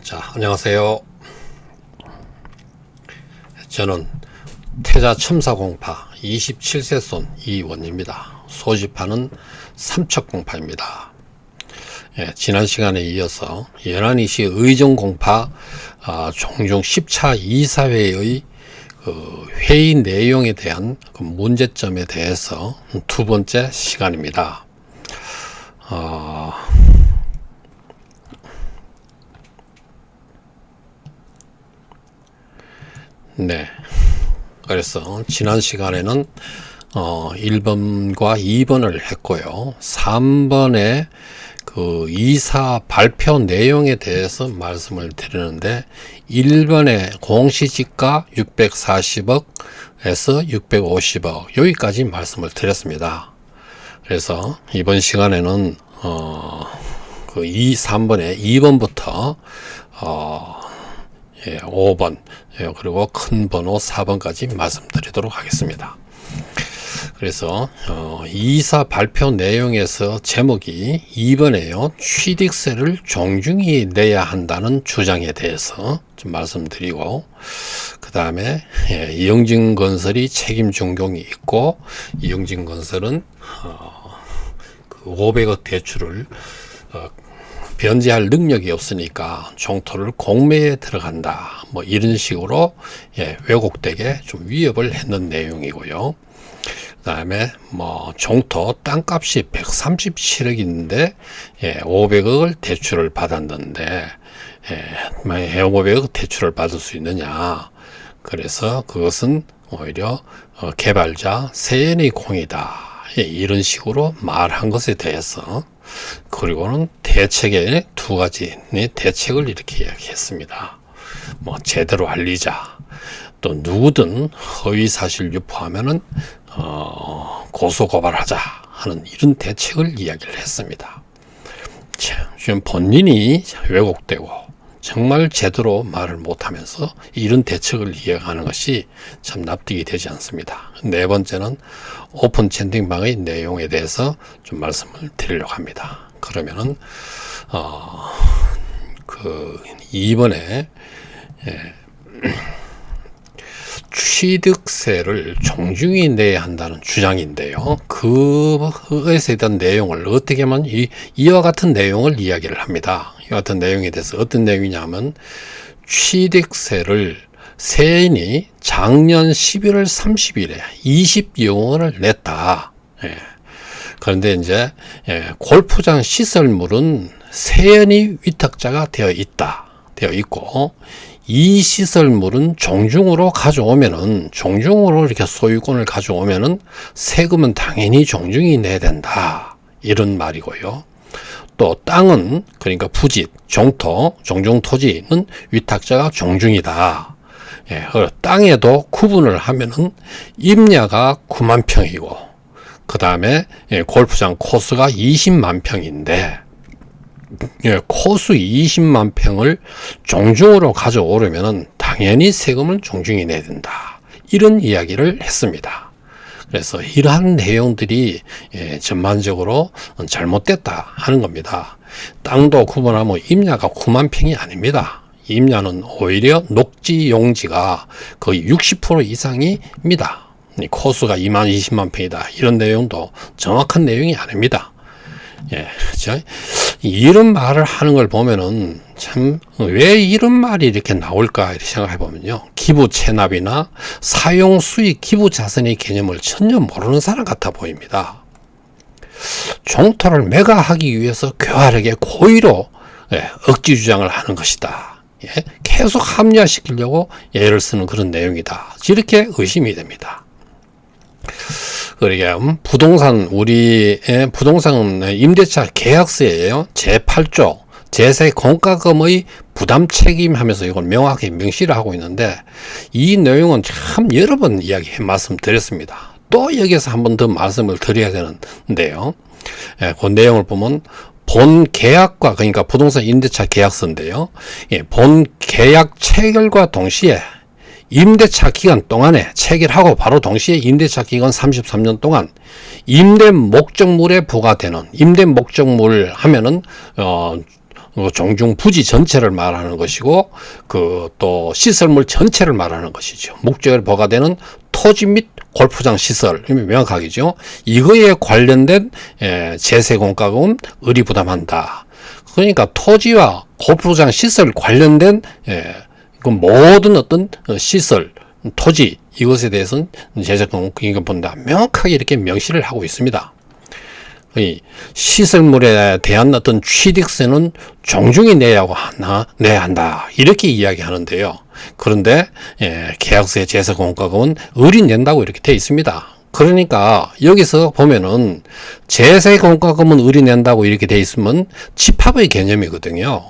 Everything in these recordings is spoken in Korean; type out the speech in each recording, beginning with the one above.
자, 안녕하세요. 저는 태자 첨사공파 27세 손 이원입니다. 소집하는 삼척공파입니다. 지난 시간에 이어서 연안이시 의정공파 종중 10차 이사회의 회의 내용에 대한 문제점에 대해서 두 번째 시간입니다. 네. 그래서 지난 시간에는 1번과 2번을 했고요. 3번에 그 이사 발표 내용에 대해서 말씀을 드리는데 1번에 공시지가 640억에서 650억 여기까지 말씀을 드렸습니다. 그래서 이번 시간에는 3번에 2번부터 5번 그리고 큰 번호 4번까지 말씀드리도록 하겠습니다. 그래서 이사 발표 내용에서 제목이 2번에요. 취득세를 종중히 내야 한다는 주장에 대해서 좀 말씀드리고, 그 다음에 이영진건설이 책임 준공이 있고, 이영진건설은 그 500억 대출을 변제할 능력이 없으니까 종토를 공매에 들어간다. 뭐 이런 식으로 왜곡되게 좀 위협을 했는 내용이고요. 그 다음에 뭐 종토 땅값이 137억인데 500억을 대출을 받았는데 500억 대출을 받을 수 있느냐. 그래서 그것은 오히려 개발자 세연의 공이다. 이런 식으로 말한 것에 대해서 그리고는 대책에 두 가지 대책을 이렇게 이야기했습니다. 뭐 제대로 알리자, 또 누구든 허위사실 유포하면은 고소고발하자 하는 이런 대책을 이야기를 했습니다. 지금 본인이 왜곡되고 정말 제대로 말을 못하면서 이런 대책을 이야기하는 것이 참 납득이 되지 않습니다. 네 번째는 오픈 채팅방의 내용에 대해서 좀 말씀을 드리려고 합니다. 그러면은 그 2번에 취득세를 종중히 내야 한다는 주장인데요. 그것에 대한 내용을 어떻게 하면 이와 같은 내용을 이야기를 합니다. 이와 같은 내용에 대해서 어떤 내용이냐면 취득세를 세인이 작년 11월 30일에 20여 원을 냈다. 그런데 이제 골프장 시설물은 세연이 위탁자가 되어 있고 이 시설물은 종중으로 가져오면은 종중으로 이렇게 소유권을 가져오면은 세금은 당연히 종중이 내야 된다. 이런 말이고요. 또 땅은 그러니까 부짓, 종토, 종중토지는 위탁자가 종중이다. 땅에도 구분을 하면은 임야가 9만 평이고 그 다음에 골프장 코스가 20만 평인데 코스 20만 평을 종중으로 가져오려면은 당연히 세금을 종중히 내야 된다. 이런 이야기를 했습니다. 그래서 이러한 내용들이 전반적으로 잘못됐다 하는 겁니다. 땅도 구분하면 임야가 9만 평이 아닙니다. 임야는 오히려 녹지 용지가 거의 60% 이상입니다. 코스가 2만 20만 평이다. 이런 내용도 정확한 내용이 아닙니다. 이런 말을 하는 걸 보면은 참 왜 이런 말이 이렇게 나올까 이렇게 생각해 보면요. 기부 체납이나 사용 수익 기부 자산의 개념을 전혀 모르는 사람 같아 보입니다. 종토를 매각하기 위해서 교활하게 고의로 억지 주장을 하는 것이다. 계속 합리화시키려고 예를 쓰는 그런 내용이다. 이렇게 의심이 됩니다. 그러게 우리의 부동산 임대차 계약서예요. 제8조 제세 공과금의 부담 책임 하면서 이걸 명확히 명시를 하고 있는데 이 내용은 참 여러 번 말씀드렸습니다. 또 여기서 한 번 더 말씀을 드려야 되는데요. 그 내용을 보면 본 계약과 그러니까 부동산 임대차 계약서인데요. 본 계약 체결과 동시에 임대차 기간 동안에 체결하고 바로 동시에 임대차 기간 33년 동안 임대 목적물에 부과되는 임대 목적물 하면은 종중 부지 전체를 말하는 것이고, 그 또 시설물 전체를 말하는 것이죠. 목적에 부과되는 토지 및 골프장 시설, 명확하겠죠. 이거에 관련된 제세 공과금은 의리 부담한다. 그러니까 토지와 골프장 시설 관련된 그 모든 어떤 시설, 토지 이것에 대해서는 제세 공과금 본다. 명확하게 이렇게 명시를 하고 있습니다. 이 시설물에 대한 어떤 취득세는 종중이 내야 한다 이렇게 이야기하는데요. 그런데 계약서의 제세 공과금은 의리 낸다고 이렇게 되어 있습니다. 그러니까 여기서 보면은 제세 공과금은 의리 낸다고 이렇게 되어 있으면 집합의 개념이거든요.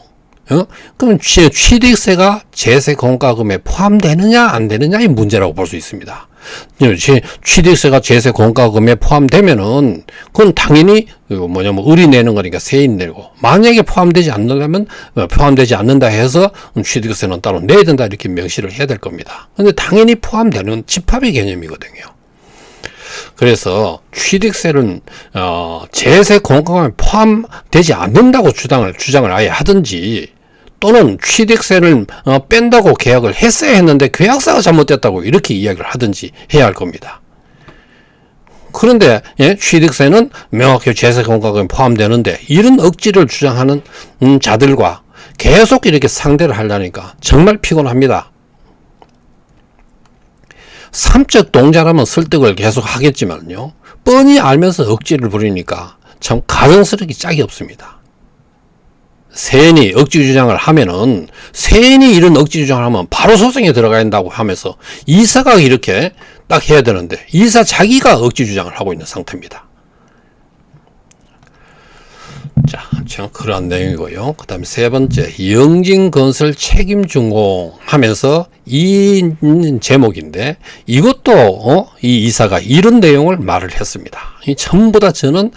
그럼 취득세가 제세 공과금에 포함되느냐 안 되느냐의 문제라고 볼 수 있습니다. 취득세가 제세 공과금에 포함되면은 그건 당연히 의리 내는 거니까 세인 내고, 만약에 포함되지 않는다 해서 취득세는 따로 내야 된다 이렇게 명시를 해야 될 겁니다. 근데 당연히 포함되는 집합의 개념이거든요. 그래서 취득세는 제세 공과금에 포함되지 않는다고 주장을 아예 하든지, 또는 취득세를 뺀다고 계약을 했어야 했는데 계약서가 잘못됐다고 이렇게 이야기를 하든지 해야 할 겁니다. 그런데 취득세는 명확히 제세 공과금에 포함되는데, 이런 억지를 주장하는 자들과 계속 이렇게 상대를 하려니까 정말 피곤합니다. 삼적 동자라면 설득을 계속 하겠지만요, 뻔히 알면서 억지를 부리니까 참 가정스럽기 짝이 없습니다. 세인이 억지 주장을 하면은, 세인이 이런 억지 주장을 하면 바로 소송에 들어가야 한다고 하면서 이사가 이렇게 딱 해야 되는데, 이사 자기가 억지 주장을 하고 있는 상태입니다. 자, 그러한 내용이고요. 그 다음에 세 번째, 영진건설 책임준공 하면서 이 제목인데, 이것도 이 이사가 이런 내용을 말을 했습니다. 이 전부 다 저는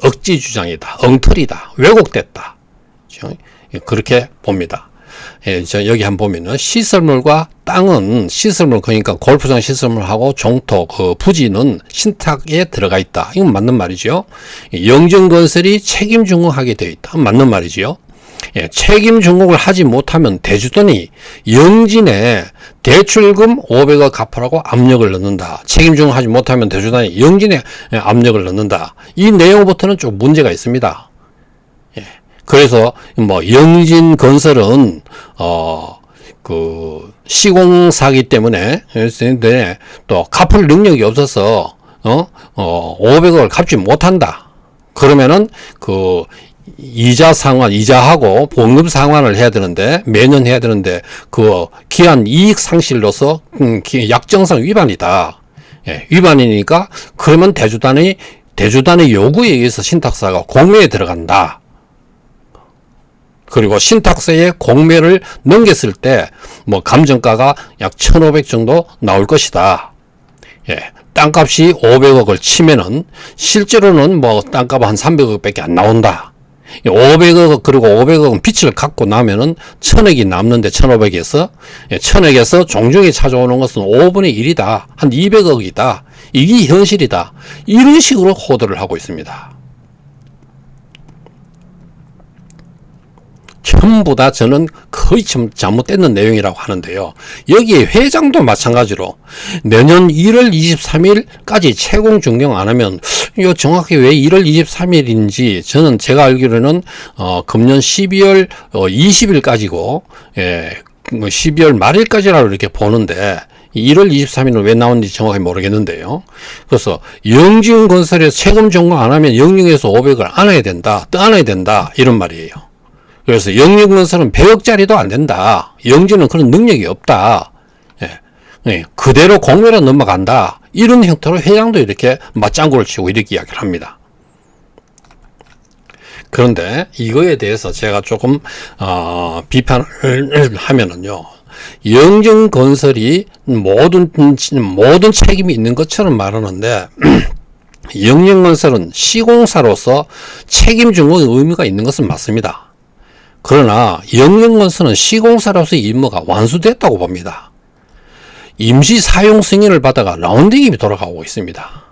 억지 주장이다, 엉터리다, 왜곡됐다, 그렇게 봅니다. 여기 한번 보면은 시설물과 땅은, 시설물 그러니까 골프장 시설물하고 종토 그 부지는 신탁에 들어가 있다. 이건 맞는 말이죠. 영진건설이 책임 준공하게 되어 있다. 맞는 말이죠. 책임 준공을 하지 못하면 대주돈이 영진에 대출금 500억 갚으라고 압력을 넣는다. 책임 준공하지 못하면 대주돈이 영진에 압력을 넣는다. 이 내용부터는 좀 문제가 있습니다. 그래서 영진건설은 그 시공사기 때문에 또 갚을 능력이 없어서 500억을 갚지 못한다. 그러면은 그 이자 상환, 이자하고 보험금 상환을 해야 되는데, 매년 해야 되는데, 그 기한 이익 상실로서 약정상 위반이다. 위반이니까 그러면 대주단의 요구에 의해서 신탁사가 공매에 들어간다. 그리고 신탁세에 공매를 넘겼을 때 감정가가 약 1,500 정도 나올 것이다. 땅값이 500억을 치면은 실제로는 땅값 한 300억 밖에 안 나온다. 500억, 그리고 500억은 빚을 갖고 나면은 1,000억이 남는데 1,500에서 1,000억에서 종중에 찾아오는 것은 5분의 1이다. 한 200억이다. 이게 현실이다. 이런 식으로 호도를 하고 있습니다. 전부 다 저는 거의 잘못되는 내용이라고 하는데요. 여기에 회장도 마찬가지로 내년 1월 23일까지 채공 준공 안 하면, 이거 정확히 왜 1월 23일인지 저는 제가 알기로는 금년 12월 20일까지고 12월 말일까지라고 이렇게 보는데, 1월 23일은 왜 나오는지 정확히 모르겠는데요. 그래서 영진건설에서 채공 준공 안 하면 영영에서 500을 안아야 된다, 떠안아야 된다, 이런 말이에요. 그래서 영진건설은 100억짜리도 안 된다. 영진은 그런 능력이 없다. 그대로 공매로 넘어간다. 이런 형태로 회장도 이렇게 맞장구를 치고 이렇게 이야기를 합니다. 그런데 이거에 대해서 제가 조금 비판을 하면은요, 영진건설이 모든 책임이 있는 것처럼 말하는데, 영진건설은 시공사로서 책임 준공의 의무가 있는 것은 맞습니다. 그러나 영진건설은 시공사로서의 임무가 완수됐다고 봅니다. 임시 사용 승인을 받아가 라운딩이 돌아가고 있습니다.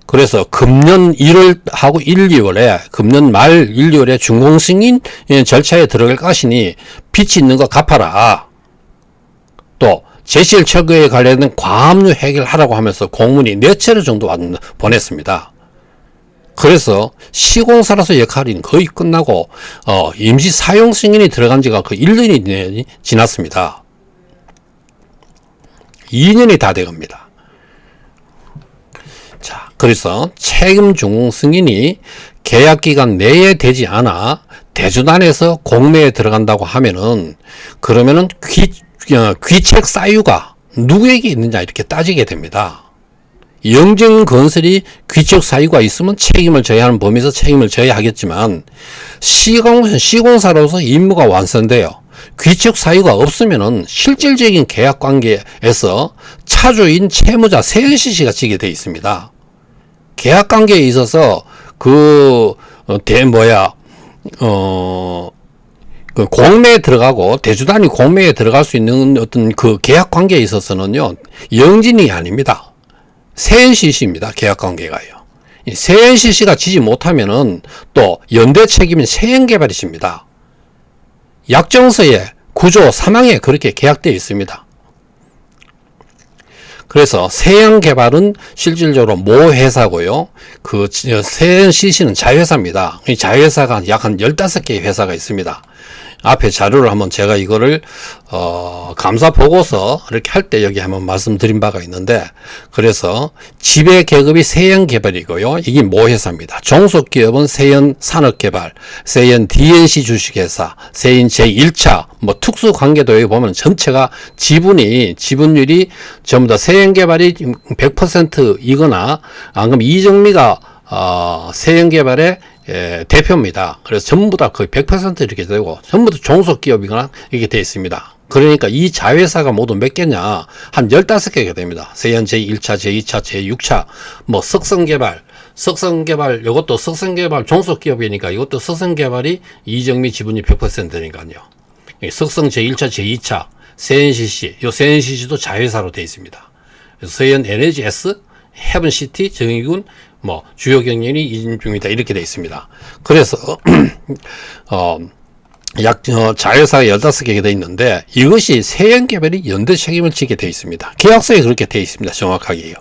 그래서 금년 1월하고 1, 2월에 금년 말 1, 2월에 준공승인 절차에 들어갈 것이니 빚이 있는 거 갚아라. 또 제실 철거에 관련된 과압류 해결하라고 하면서 공문이 4차례 정도 보냈습니다. 그래서 시공사로서 역할이 거의 끝나고 임시 사용 승인이 들어간 지가 그 1년이 지났습니다. 2년이 다 돼갑니다. 자, 그래서 책임 준공 승인이 계약 기간 내에 되지 않아 대주단에서 공매에 들어간다고 하면은 그러면은 귀책 사유가 누구에게 있느냐 이렇게 따지게 됩니다. 영진건설이 귀책 사유가 있으면 책임을 져야 하는 범위에서 책임을 져야 하겠지만 시공사로서 임무가 완성돼요. 귀책 사유가 없으면은 실질적인 계약 관계에서 차주인 채무자 세은CC가 지게 돼 있습니다. 계약 관계에 있어서 그 공매에 들어가고 대주단이 공매에 들어갈 수 있는 어떤 그 계약 관계에 있어서는요, 영진이 아닙니다. 세은CC입니다. 계약 관계가요. 세은CC가 지지 못하면은 또 연대 책임인 세연개발이십니다. 약정서에 구조 3항에 그렇게 계약되어 있습니다. 그래서 세연개발은 실질적으로 모 회사고요. 그 세연CC는 자회사입니다. 이 자회사가 약 한 15개의 회사가 있습니다. 앞에 자료를 한번 제가 이거를 감사 보고서 이렇게 할 때 여기 한번 말씀드린 바가 있는데, 그래서 지배 계급이 세연개발이고요. 이게 모회사입니다. 종속기업은 세연산업개발, 세연 DNC 주식회사, 세연 제1차 뭐 특수관계도 여기 보면 전체가 지분율이 전부 다 세연개발이 100%이거나 아니면 이정미가 세연개발의 대표입니다. 그래서 전부 다 거의 100% 이렇게 되고 전부 다 종속기업이거나 이렇게 되어 있습니다. 그러니까 이 자회사가 모두 몇 개냐? 한 15개가 됩니다. 세연 제1차, 제2차, 제6차, 뭐 석성개발, 이것도 석성개발 종속기업이니까 이것도 석성개발이 이정미 지분이 100%니까요. 석성 제1차, 제2차, 세연CC, 요 세연CC도 자회사로 되어 있습니다. 그래서 세연 에너지 S, 헤븐시티, 정의군, 뭐 주요 경영이 이전 중이다 이렇게 되어 있습니다. 그래서 자회사가 15개가 되어 있는데 이것이 세연개발이 연대 책임을 지게 되어 있습니다. 계약서에 그렇게 되어 있습니다. 정확하게요.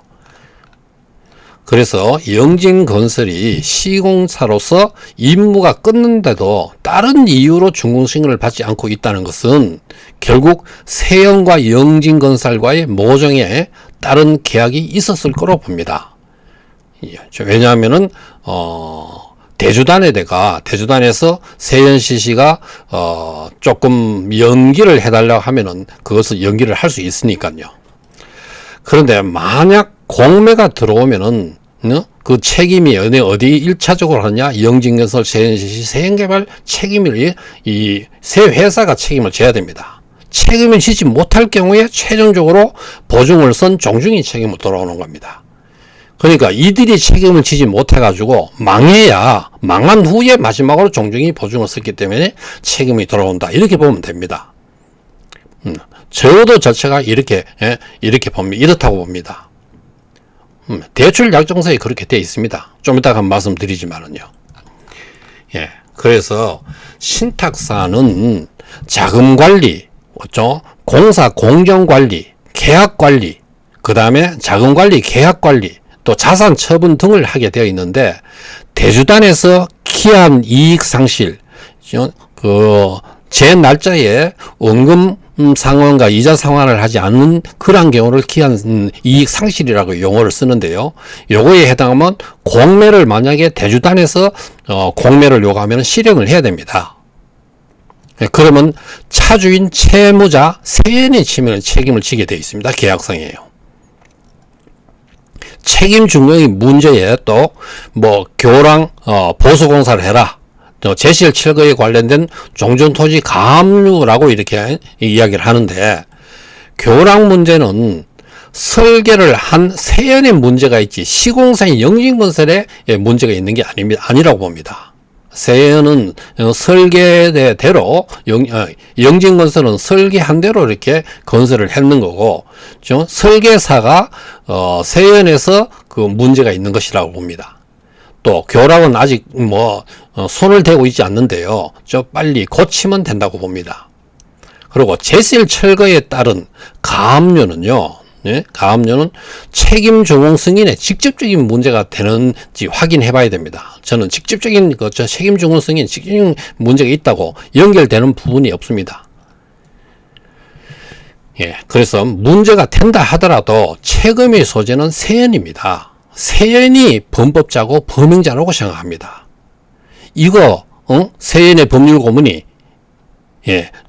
그래서 영진건설이 시공사로서 임무가 끝는데도 다른 이유로 준공승인을 받지 않고 있다는 것은 결국 세연과 영진건설과의 모종에 다른 계약이 있었을 거로 봅니다. 왜냐하면은 대주단에서 세연CC가 조금 연기를 해달라고 하면은 그것을 연기를 할 수 있으니까요. 그런데 만약 공매가 들어오면은 그 책임이 어디 1차적으로 하느냐? 영진건설, 세연CC, 세연개발 책임을 이 세 회사가 책임을 져야 됩니다. 책임을 지지 못할 경우에 최종적으로 보증을 쓴 종중이 책임을 돌아오는 겁니다. 그러니까 이들이 책임을 지지 못해가지고 망한 후에 마지막으로 종중이 보증을 썼기 때문에 책임이 돌아온다. 이렇게 보면 됩니다. 저도 자체가 이렇게 봅니다. 이렇다고 봅니다. 대출 약정서에 그렇게 되어 있습니다. 좀 이따가 말씀드리지만은요. 예. 그래서 신탁사는 자금관리, 공사 공정관리, 계약관리, 그 다음에 자금관리, 계약관리, 또 자산 처분 등을 하게 되어 있는데 대주단에서 기한 이익 상실, 제 날짜에 원금 상환과 이자 상환을 하지 않는 그러한 경우를 기한 이익 상실이라고 용어를 쓰는데요. 요거에 해당하면 공매를 만약에 대주단에서 공매를 요구하면 실행을 해야 됩니다. 그러면 차주인 채무자 세연이 책임을 지게 되어 있습니다. 계약상이에요. 책임 중용의 문제에 또 뭐 교랑 보수공사를 해라, 또 제실 철거에 관련된 종전토지 가압류라고 이렇게 이야기를 하는데, 교랑 문제는 설계를 한 세연의 문제가 있지 시공사인 영진건설에 문제가 있는 게 아니라고 봅니다. 세연은 설계대로, 영진건설은 설계한 대로 이렇게 건설을 했는 거고, 설계사가 세연에서 그 문제가 있는 것이라고 봅니다. 또 교락은 아직 손을 대고 있지 않는데요. 좀 빨리 고치면 된다고 봅니다. 그리고 제셀 철거에 따른 가압류는요. 가압류는 책임 전공 승인에 직접적인 문제가 되는지 확인해 봐야 됩니다. 저는 직접적인 책임 전공 승인, 직접적인 문제가 있다고 연결되는 부분이 없습니다. 그래서 문제가 된다 하더라도 책임의 소재는 세연입니다. 세연이 범법자고 범행자라고 생각합니다. 이거 세연의 법률 고문이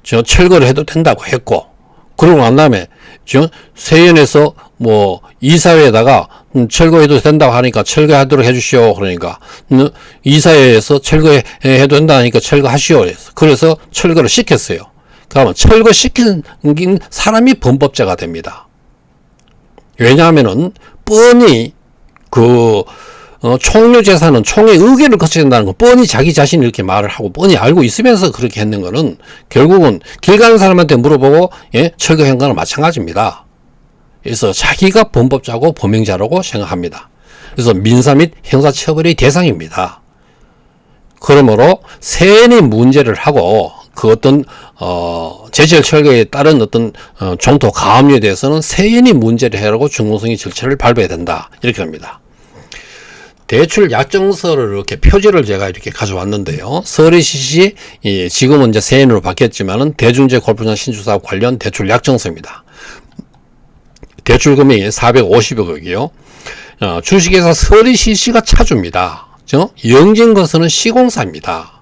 저 철거를 해도 된다고 했고, 그러고 난 다음에 세연에서 이사회에다가 철거해도 된다고 하니까 철거하도록 해주시오. 그러니까 이사회에서 철거해도 된다니까 철거하시오. 그래서 철거를 시켰어요. 그러면 철거시킨 사람이 범법자가 됩니다. 왜냐하면은 뻔히 총류 재산은 총의 의견을 거쳐야 된다는 거 뻔히 자기 자신이 이렇게 말을 하고 뻔히 알고 있으면서 그렇게 했는 거는 결국은 길 가는 사람한테 물어보고 철거한 거는 마찬가지입니다. 그래서 자기가 범법자고 범행자라고 생각합니다. 그래서 민사 및 형사 처벌의 대상입니다. 그러므로 세연이 문제를 하고 그 어떤 제철 철거에 따른 어떤 종토 가압류에 대해서는 세연이 문제를 해라고 중공승의 절차를 밟아야 된다. 이렇게 합니다. 대출 약정서를 이렇게 표지를 제가 이렇게 가져왔는데요. 서울시시 지금은 이제 세연으로 바뀌었지만은 대중제 골프장 신축사업 관련 대출 약정서입니다. 대출 금액이 450억이요. 주식회사 서울시시가 차주입니다. 영진건설은 시공사입니다.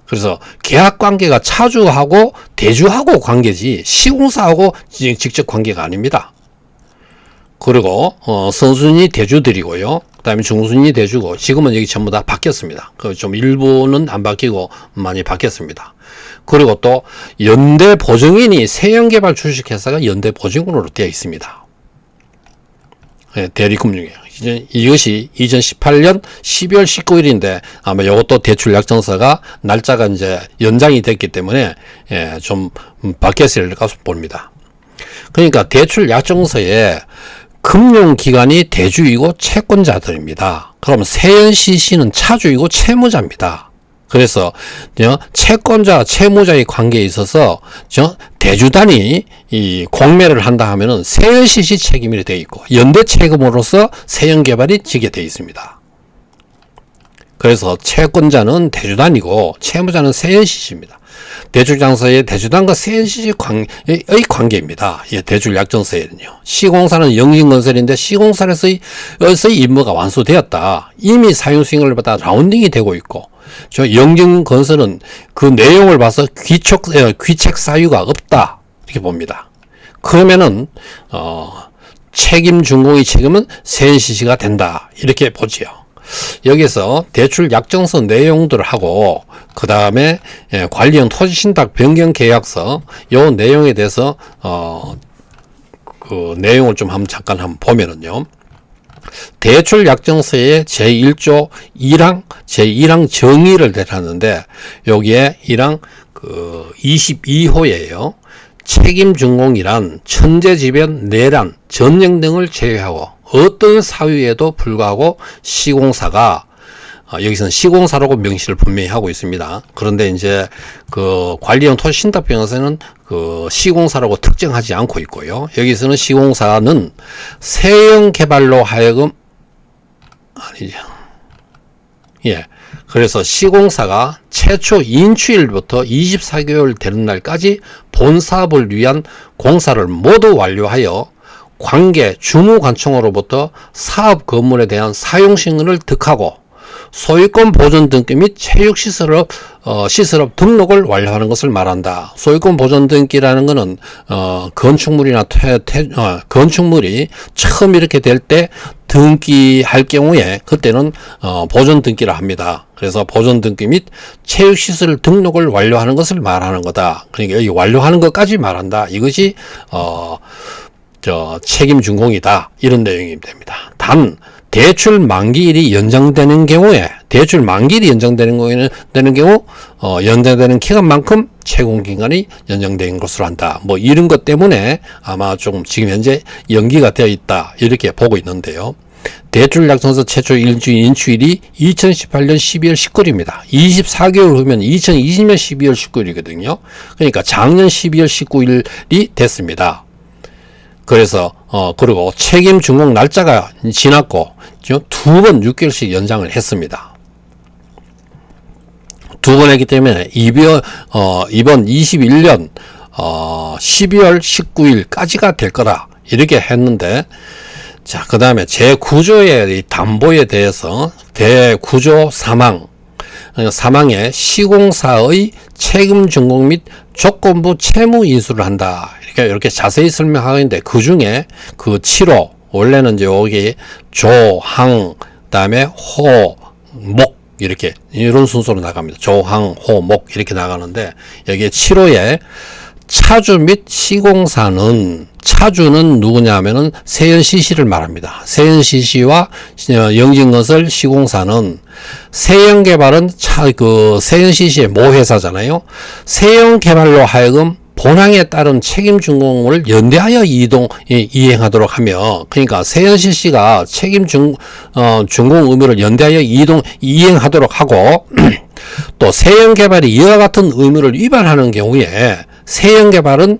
그래서 계약관계가 차주하고 대주하고 관계지 시공사하고 직접 관계가 아닙니다. 그리고 선순위 대주들이고요. 그 다음에 중순위 대주고 지금은 여기 전부 다 바뀌었습니다. 좀 일부는 안 바뀌고 많이 바뀌었습니다. 그리고 또 연대보증인이 세연개발 주식회사가 연대보증인으로 되어 있습니다. 대리금융이에요. 이것이 2018년 12월 19일인데 아마 이것도 대출 약정서가 날짜가 이제 연장이 됐기 때문에 좀 바뀌었을 것으로 봅니다. 그러니까 대출 약정서에 금융기관이 대주이고 채권자들입니다. 그러면 세연CC는 차주이고 채무자입니다. 그래서 채권자, 채무자의 관계에 있어서 대주단이 이 공매를 한다 하면은 세연CC 책임이 되어 있고 연대 책임으로서 세연개발이 지게 되어 있습니다. 그래서 채권자는 대주단이고 채무자는 세연CC입니다. 대출장서의 대주단과 세연CC의 관계입니다. 대출 약정서에는요. 시공사는 영진건설인데 시공사에서의 임무가 완수되었다. 이미 사용승인을 받아 라운딩이 되고 있고 영진건설은 그 내용을 봐서 귀책 사유가 없다. 이렇게 봅니다. 그러면은 책임 준공의 책임은 세연CC가 된다. 이렇게 보지요. 여기서 대출 약정서 내용들을 하고 그 다음에 관리형 토지신탁 변경 계약서 요 내용에 대해서 그 내용을 좀 잠깐 한번 보면은요. 대출 약정서의 제1조 1항 제1항 정의를 내놨는데 여기에 1항 22호예요. 책임 준공이란 천재지변, 내란, 전쟁 등을 제외하고 어떤 사유에도 불구하고 시공사가 여기서는 시공사라고 명시를 분명히 하고 있습니다. 그런데 이제 그 관리형 토지신탁병에서는 그 시공사라고 특정하지 않고 있고요. 여기서는 시공사는 세연개발로 하여금 아니죠. 그래서 시공사가 최초 인추일부터 24개월 되는 날까지 본 사업을 위한 공사를 모두 완료하여 관계 주무관청으로부터 사업 건물에 대한 사용승인을 득하고 소유권 보존 등기 및 체육시설업 등록을 완료하는 것을 말한다. 소유권 보존 등기라는 것은 건축물이나 건축물이 처음 이렇게 될 때 등기할 경우에 그때는 보존 등기라 합니다. 그래서 보존 등기 및 체육시설 등록을 완료하는 것을 말하는 거다. 그러니까 여기 완료하는 것까지 말한다. 이것이 책임 준공이다. 이런 내용이 됩니다. 단 대출 만기일이 연장되는 경우에 되는 경우 연장되는 기간만큼 채공 기간이 연장된 것으로 한다. 뭐 이런 것 때문에 아마 조금 지금 현재 연기가 되어 있다. 이렇게 보고 있는데요. 대출 약정서 최초 인출일이 2018년 12월 19일입니다. 24개월 후면 2020년 12월 19일이거든요. 그러니까 작년 12월 19일이 됐습니다. 그래서 그리고 책임 준공 날짜가 지났고 두 번 6개월씩 연장을 했습니다. 두 번 했기 때문에 이번 21년 12월 19일까지가 될 거라 이렇게 했는데, 자, 그 다음에 재구조의 담보에 대해서 대구조 사망에 시공사의 책임 준공 및 조건부 채무 인수를 한다. 이렇게 자세히 설명하고 있는데, 그 중에 그 7호, 원래는 이제 여기 조, 항, 그다음에 호, 목, 이렇게 이런 순서로 나갑니다. 조, 항, 호, 목 이렇게 나가는데, 여기에 7호에 차주 및 시공사는, 차주는 누구냐면은 세연CC를 말합니다. 세연CC와 영진건설 시공사는, 세연개발은 세연CC의 모회사잖아요. 세연개발로 하여금 본항에 따른 책임 준공을 연대하여 이행하도록 하며, 그러니까 세연CC가 책임 준공 의무를 연대하여 이행하도록 하고, 또 세연개발이 이와 같은 의무를 위반하는 경우에 세연개발은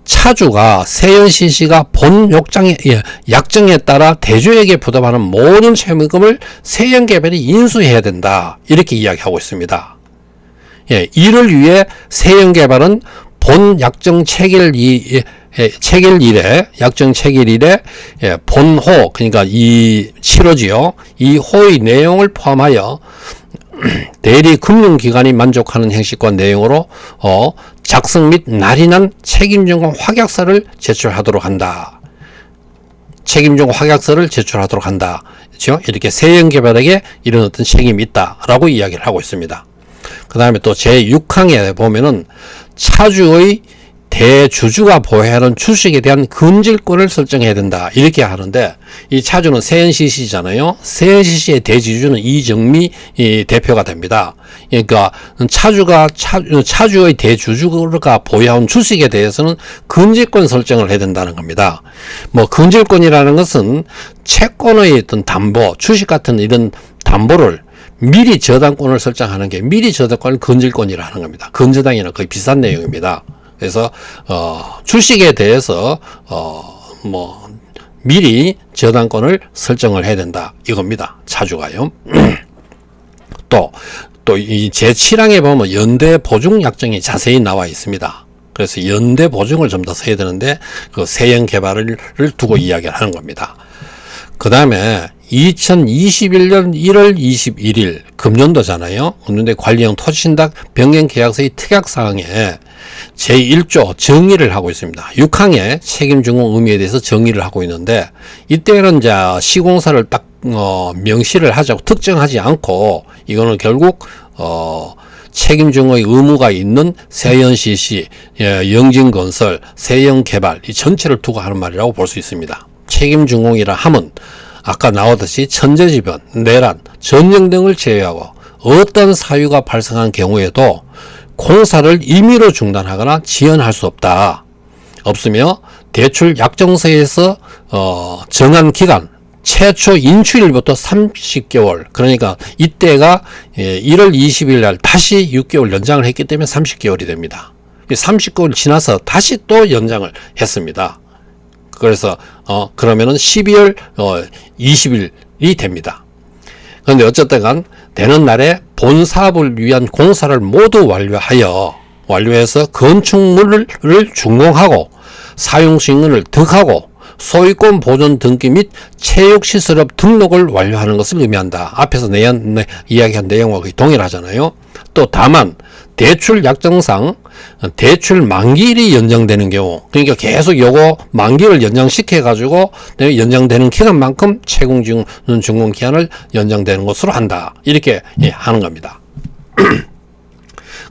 차주가 세연CC가 본 약정에 따라 대주에게 부담하는 모든 채무금을 세연개발이 인수해야 된다. 이렇게 이야기하고 있습니다. 이를 위해 세연개발은 본 약정 체결일에 본호, 그러니까 이 7호지요. 이 호의 내용을 포함하여 대리 금융기관이 만족하는 형식과 내용으로 작성 및 날인한 책임준공 확약서를 제출하도록 한다. 책임준공 확약서를 제출하도록 한다. 그렇죠? 이렇게 세연개발에게 이런 어떤 책임이 있다라고 이야기를 하고 있습니다. 그 다음에 또 제6항에 보면은 차주의 대주주가 보유하는 주식에 대한 금질권을 설정해야 된다. 이렇게 하는데, 이 차주는 세연CC잖아요. 세연CC의 대주주는 이정미 대표가 됩니다. 그러니까 차주의 대주주가 보유한 주식에 대해서는 금질권 설정을 해야 된다는 겁니다. 뭐 금질권이라는 것은 채권의 어떤 담보, 주식 같은 이런 담보를 미리 저당권을 설정하는 게, 미리 저당권을 금질권이라 하는 겁니다. 금저당이랑 거의 비슷한 내용입니다. 그래서 주식에 대해서 미리 저당권을 설정을 해야 된다 이겁니다. 차주가요. 또 이 제7항에 보면 연대 보증 약정이 자세히 나와 있습니다. 그래서 연대 보증을 좀 더 써야 되는데, 그 세연 개발을 두고 이야기를 하는 겁니다. 그 다음에 2021년 1월 21일 금년도잖아요. 금년도 관리형 토지신탁 변경 계약서의 특약사항에 제1조 정의를 하고 있습니다. 6항에 책임준공 의무에 대해서 정의를 하고 있는데, 이때는 이제 시공사를 딱 명시를 하자고 특정하지 않고, 이거는 결국 책임준공의 의무가 있는 세연CC, 영진건설, 세연개발 이 전체를 두고 하는 말이라고 볼 수 있습니다. 책임준공이라 함은 아까 나오듯이 천재지변, 내란, 전쟁 등을 제외하고 어떤 사유가 발생한 경우에도 공사를 임의로 중단하거나 지연할 수 없으며, 대출 약정서에서 정한 기간 최초 인출일부터 30개월, 그러니까 이때가 1월 20일 날 다시 6개월 연장을 했기 때문에 30개월이 됩니다. 30개월 지나서 다시 또 연장을 했습니다. 그래서 그러면은 12월 20일이 됩니다. 그런데 어쨌든 간 되는 날에 본 사업을 위한 공사를 모두 완료해서 건축물을 준공하고 사용승인을 득하고 소유권 보존 등기 및 체육시설업 등록을 완료하는 것을 의미한다. 앞에서 이야기한 내용과 거의 동일하잖아요. 또 다만 대출 약정상 대출 만기일이 연장되는 경우, 그러니까 계속 요거 만기를 연장시켜 가지고 연장되는 기간만큼 채공 준공 기한을 연장되는 것으로 한다. 이렇게 하는 겁니다.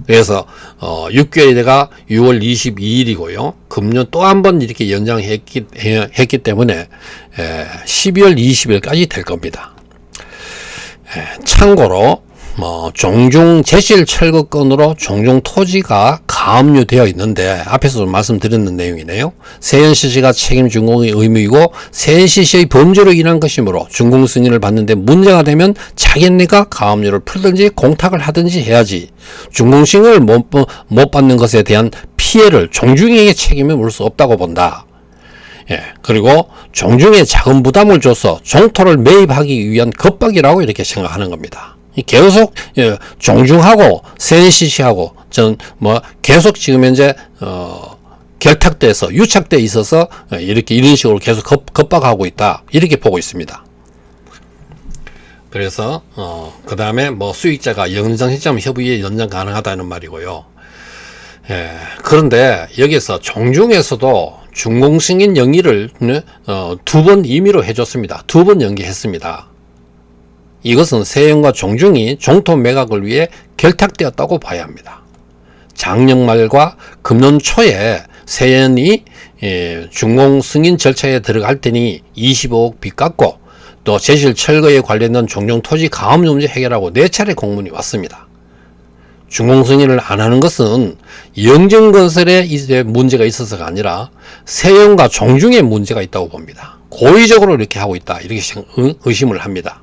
그래서 6개월이가 6월 22일이고요. 금년 또 한 번 이렇게 연장했기 때문에 12월 20일까지 될 겁니다. 참고로 종중 제실 철거 건으로 종중 토지가 가압류되어 있는데 앞에서도 말씀드렸는 내용이네요. 세연시시가 책임 준공의 의무이고 세연시시의 범죄로 인한 것이므로 준공 승인을 받는데 문제가 되면 자기네가 가압류를 풀든지 공탁을 하든지 해야지 준공 승인을 못 받는 것에 대한 피해를 종중에게 책임을 물 수 없다고 본다. 예, 그리고 종중에 작은 부담을 줘서 종토를 매입하기 위한 겁박이라고 이렇게 생각하는 겁니다. 계속 종중하고 세연시시하고 전 계속 지금 현재 결탁돼서 유착돼 있어서 이렇게 이런 식으로 계속 겁박하고 있다 이렇게 보고 있습니다. 그래서 그 다음에 수익자가 연장 시점 협의에 연장 가능하다는 말이고요. 예, 그런데 여기서 종중에서도 준공 승인 영의를 2번 임의로 해줬습니다. 2번 연기했습니다. 이것은 세연과 종중이 종토 매각을 위해 결탁되었다고 봐야 합니다. 작년 말과 금년 초에 세연이 준공 승인 절차에 들어갈 테니 25억 빚 갚고 또 제실 철거에 관련된 종중 토지 가압 문제 해결하고 4차례 공문이 왔습니다. 준공 승인을 안 하는 것은 영정건설에 문제가 있어서가 아니라 세연과 종중에 문제가 있다고 봅니다. 고의적으로 이렇게 하고 있다 이렇게 의심을 합니다.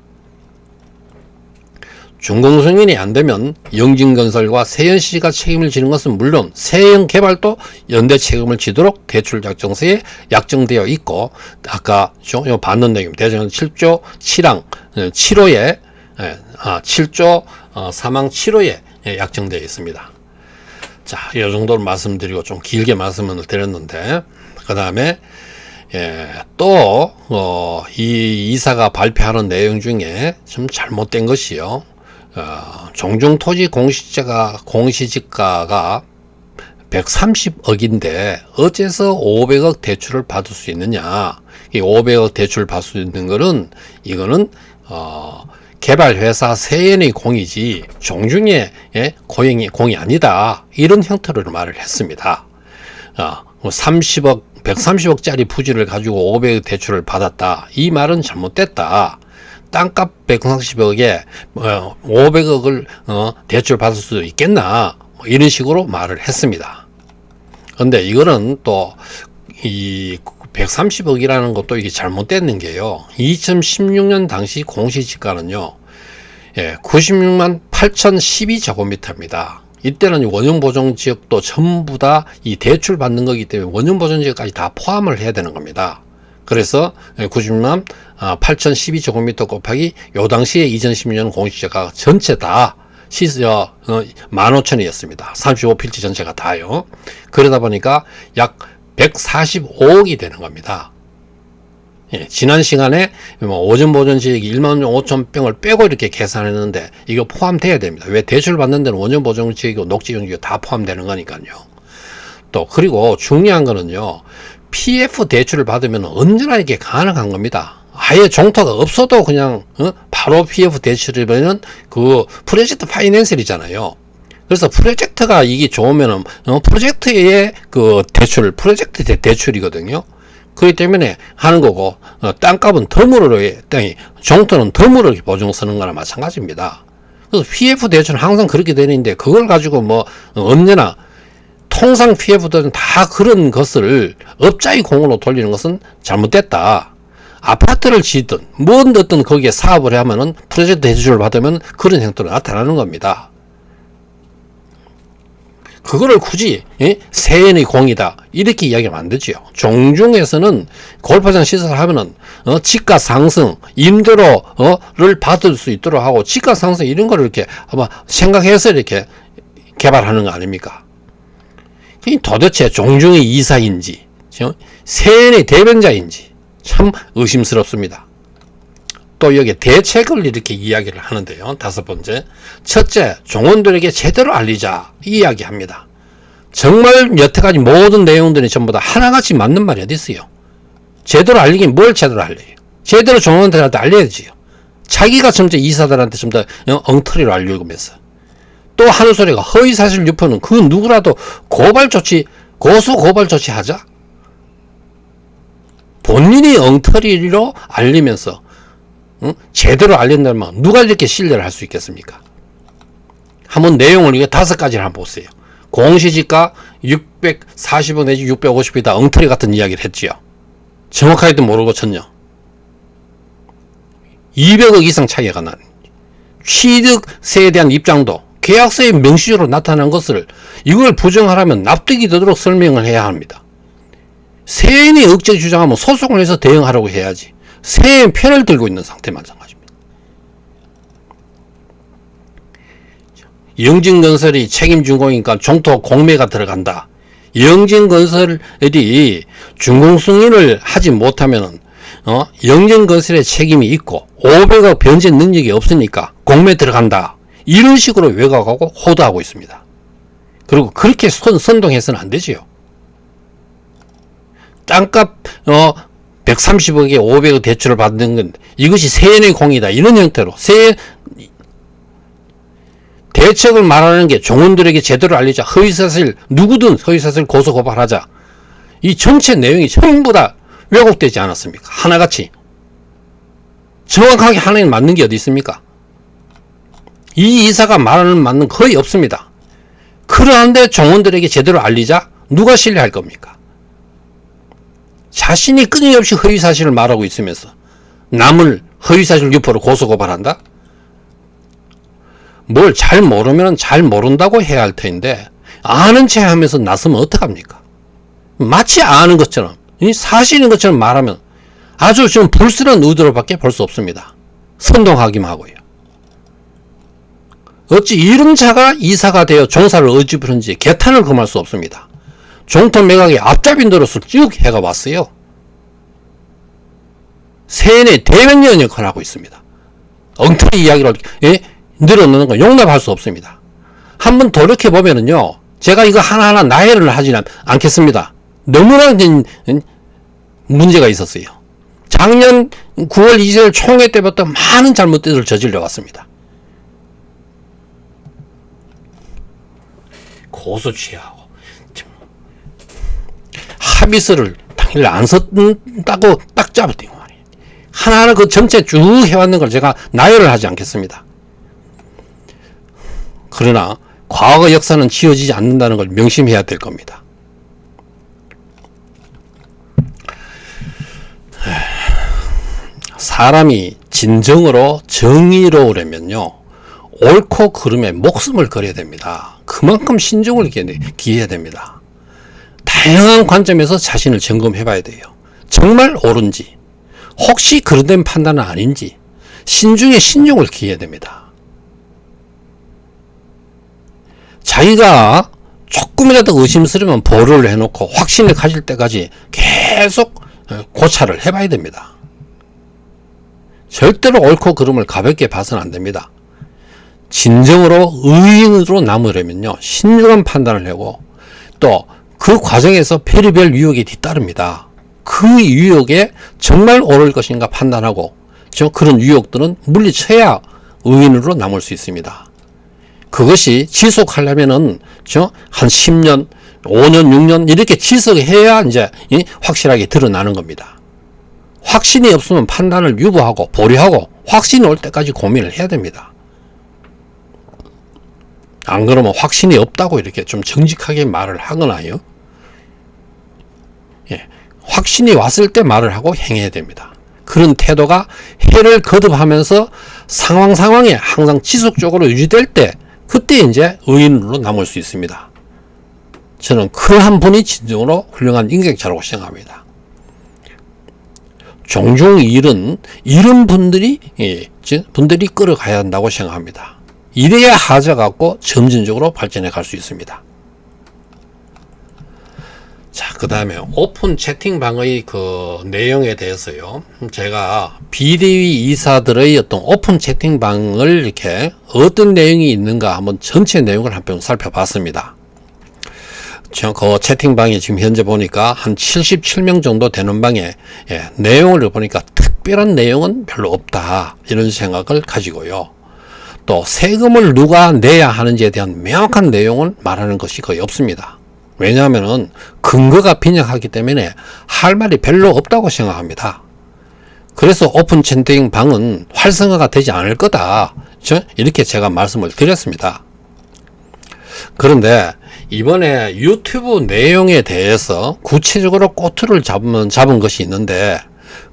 준공 승인이 안 되면 영진건설과 세연시가 책임을 지는 것은 물론 세연개발도 연대 책임을 지도록 대출약정서에 약정되어 있고 아까 봤는 내용 대전 7조 7항 7호에 7조 사망 7호에 약정되어 있습니다. 자, 이 정도로 말씀드리고 좀 길게 말씀을 드렸는데 그 다음에 또 이 이사가 발표하는 내용 중에 좀 잘못된 것이요. 종중 토지 공시지가가 130억인데 어째서 500억 대출을 받을 수 있느냐? 이 500억 대출 받을 수 있는 거는 이거는 개발회사 세연의 공이지 종중의 공이 아니다. 이런 형태로 말을 했습니다. 130억짜리 부지를 가지고 500억 대출을 받았다. 이 말은 잘못됐다. 땅값 130억에 500억을 대출 받을 수 있겠나 이런 식으로 말을 했습니다. 근데 이거는 또 이 130억이라는 것도 이게 잘못됐는 게요. 2016년 당시 공시지가는요 96만 8012제곱미터입니다. 이때는 원형보존지역도 전부 다 이 대출 받는 거기 때문에 원형보존지역까지 다 포함을 해야 되는 겁니다. 그래서 90만 8012제곱미터 곱하기 요 당시에 2016년 공시지가 전체 다 15,000원이었습니다. 35필지 전체가 다요. 그러다 보니까 약 145억이 되는 겁니다. 지난 시간에 원전보존지역이 15,000평을 빼고 이렇게 계산했는데 이거 포함돼야 됩니다. 왜 대출 받는 데는 원전보존지역이고 녹지용지역 다 포함되는 거니까요. 또 그리고 중요한 거는요. PF 대출을 받으면 언제나 이게 가능한 겁니다. 아예 종토가 없어도 그냥 바로 PF 대출이면 그 프로젝트 파이낸셜이잖아요. 그래서 프로젝트가 이게 좋으면은 프로젝트의 그 대출, 프로젝트 대출이거든요. 그렇기 때문에 하는 거고 땅값은 덤으로 땅이 종토는 덤으로 보증 서는 거나 마찬가지입니다. 그래서 PF 대출은 항상 그렇게 되는데 그걸 가지고 언제나 통상 PF들은 다 그런 것을 업자의 공으로 돌리는 것은 잘못됐다. 아파트를 짓든 뭔 어떤 거기에 사업을 하면은 프로젝트 대출을 받으면 그런 형태로 나타나는 겁니다. 그거를 굳이 세연의 공이다 이렇게 이야기하면 안 되지요. 종중에서는 골프장 시설을 하면은 지가 상승 임대료를 받을 수 있도록 하고 지가 상승 이런 거를 이렇게 아마 생각해서 이렇게 개발하는 거 아닙니까? 도대체 종중의 이사인지 세연의 대변자인지 참 의심스럽습니다. 또 여기 대책을 이렇게 이야기를 하는데요. 5번째, 첫째, 종원들에게 제대로 알리자 이 이야기합니다. 정말 여태까지 모든 내용들이 전부 다 하나같이 맞는 말이 어디 있어요? 제대로 알리긴 뭘 제대로 알려요? 제대로 종원들한테 알려야지요. 자기가 전부 이사들한테 전부 다 엉터리로 알려면서 또 하는 소리가 허위사실 유포는 그 누구라도 고소 고발 조치 하자. 본인이 엉터리로 알리면서 제대로 알린다면 누가 이렇게 신뢰를 할 수 있겠습니까? 한번 내용을 이게 5가지를 한번 보세요. 공시지가 640원 내지 650이다 엉터리 같은 이야기를 했지요. 정확하게도 모르고 전혀 200억 이상 차이가 나는 취득세에 대한 입장도 계약서에 명시적으로 나타난 것을 이걸 부정하려면 납득이 되도록 설명을 해야 합니다. 세인이 억제 주장하면 소송을 해서 대응하라고 해야지. 세인 편을 들고 있는 상태 마찬가지입니다. 영진건설이 책임준공이니까 종토 공매가 들어간다. 영진건설이 준공승인을 하지 못하면은 영진건설의 책임이 있고 500억 변제 능력이 없으니까 공매 들어간다. 이런 식으로 왜곡하고 호도하고 있습니다. 그리고 그렇게 선동해서는 안 되지요. 땅값 130억에 500억 대출을 받는 건 이것이 세인의 공이다. 이런 형태로 대책을 말하는 게 종원들에게 제대로 알리자. 허위사실 누구든 허위사실 고소고발하자. 이 전체 내용이 전부 다 왜곡되지 않았습니까? 하나같이 정확하게 하나에 맞는 게 어디 있습니까? 이 이사가 말하는 맞는 거의 없습니다. 그러한데 종원들에게 제대로 알리자 누가 신뢰할 겁니까? 자신이 끊임없이 허위사실을 말하고 있으면서 남을 허위사실 유포로 고소고발한다? 뭘 잘 모르면 잘 모른다고 해야 할 텐데 아는 체 하면서 나서면 어떡합니까? 마치 아는 것처럼 사실인 것처럼 말하면 아주 좀 불순한 의도로밖에 볼 수 없습니다. 선동하기만 하고요. 어찌 이런 자가 이사가 되어 종사를 어찌 부른지 개탄을 금할 수 없습니다. 종토 매각의 앞잡이 노릇을 쭉 해가 왔어요. 세인의 대변인 역할을 하고 있습니다. 엉터리 이야기를 늘어놓는 건 용납할 수 없습니다. 한번 돌이켜보면은요, 제가 이거 하나하나 나열을 하지는 않겠습니다. 너무나 문제가 있었어요. 작년 9월 20일 총회 때부터 많은 잘못들을 저질러 왔습니다. 고소 취하고 합의서를 당일 안 썼다고 딱 잡았대요. 하나하나 그 전체 쭉 해왔는 걸 제가 나열을 하지 않겠습니다. 그러나 과거 역사는 지워지지 않는다는 걸 명심해야 될 겁니다. 사람이 진정으로 정의로우려면요, 옳고 그름에 목숨을 걸어야 됩니다. 그만큼 신중을 기해야 됩니다. 다양한 관점에서 자신을 점검해 봐야 돼요. 정말 옳은지, 혹시 그릇된 판단은 아닌지 신중에 신중을 기해야 됩니다. 자기가 조금이라도 의심스러우면 보류를 해놓고 확신을 가질 때까지 계속 고찰을 해봐야 됩니다. 절대로 옳고 그름을 가볍게 봐서는 안 됩니다. 진정으로 의인으로 남으려면요, 신중한 판단을 하고 또 그 과정에서 별의별 유혹이 뒤따릅니다. 그 유혹에 정말 옳을 것인가 판단하고 그런 유혹들은 물리쳐야 의인으로 남을 수 있습니다. 그것이 지속하려면은 한 10년, 5년, 6년 이렇게 지속해야 이제 확실하게 드러나는 겁니다. 확신이 없으면 판단을 유보하고 보류하고 확신이 올 때까지 고민을 해야 됩니다. 안 그러면 확신이 없다고 이렇게 좀 정직하게 말을 하거나요. 확신이 왔을 때 말을 하고 행해야 됩니다. 그런 태도가 해를 거듭하면서 상황에 항상 지속적으로 유지될 때 그때 이제 의인으로 남을 수 있습니다. 저는 그러한 분이 진정으로 훌륭한 인격자라고 생각합니다. 종종 이런 분들이 끌어가야 한다고 생각합니다. 이래야 하자 갖고 점진적으로 발전해 갈 수 있습니다. 자, 그 다음에 오픈 채팅방의 그 내용에 대해서요, 제가 비대위 이사들의 어떤 오픈 채팅방을 이렇게 어떤 내용이 있는가 한번 전체 내용을 한번 살펴봤습니다. 그 채팅방에 지금 현재 보니까 한 77명 정도 되는 방에 내용을 보니까 특별한 내용은 별로 없다, 이런 생각을 가지고요. 또 세금을 누가 내야 하는지에 대한 명확한 내용을 말하는 것이 거의 없습니다. 왜냐하면 근거가 빈약하기 때문에 할 말이 별로 없다고 생각합니다. 그래서 오픈 채팅방은 활성화가 되지 않을 거다, 이렇게 제가 말씀을 드렸습니다. 그런데 이번에 유튜브 내용에 대해서 구체적으로 꼬투리를 잡은 것이 있는데,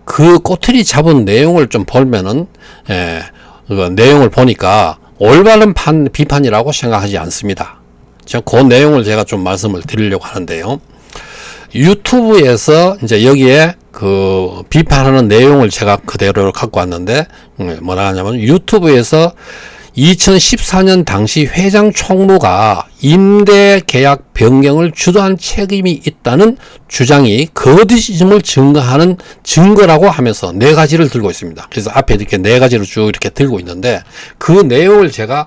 그 꼬투리 잡은 내용을 좀 보면은, 그 내용을 보니까 올바른 비판이라고 생각하지 않습니다. 그 내용을 제가 좀 말씀을 드리려고 하는데요. 유튜브에서 이제 여기에 그 비판하는 내용을 제가 그대로 갖고 왔는데, 뭐라 하냐면, 유튜브에서 2014년 당시 회장 총무가 임대 계약 변경을 주도한 책임이 있다는 주장이 거짓임을 증거하는 증거라고 하면서 네 가지를 들고 있습니다. 그래서 앞에 이렇게 네 가지를 쭉 이렇게 들고 있는데, 그 내용을 제가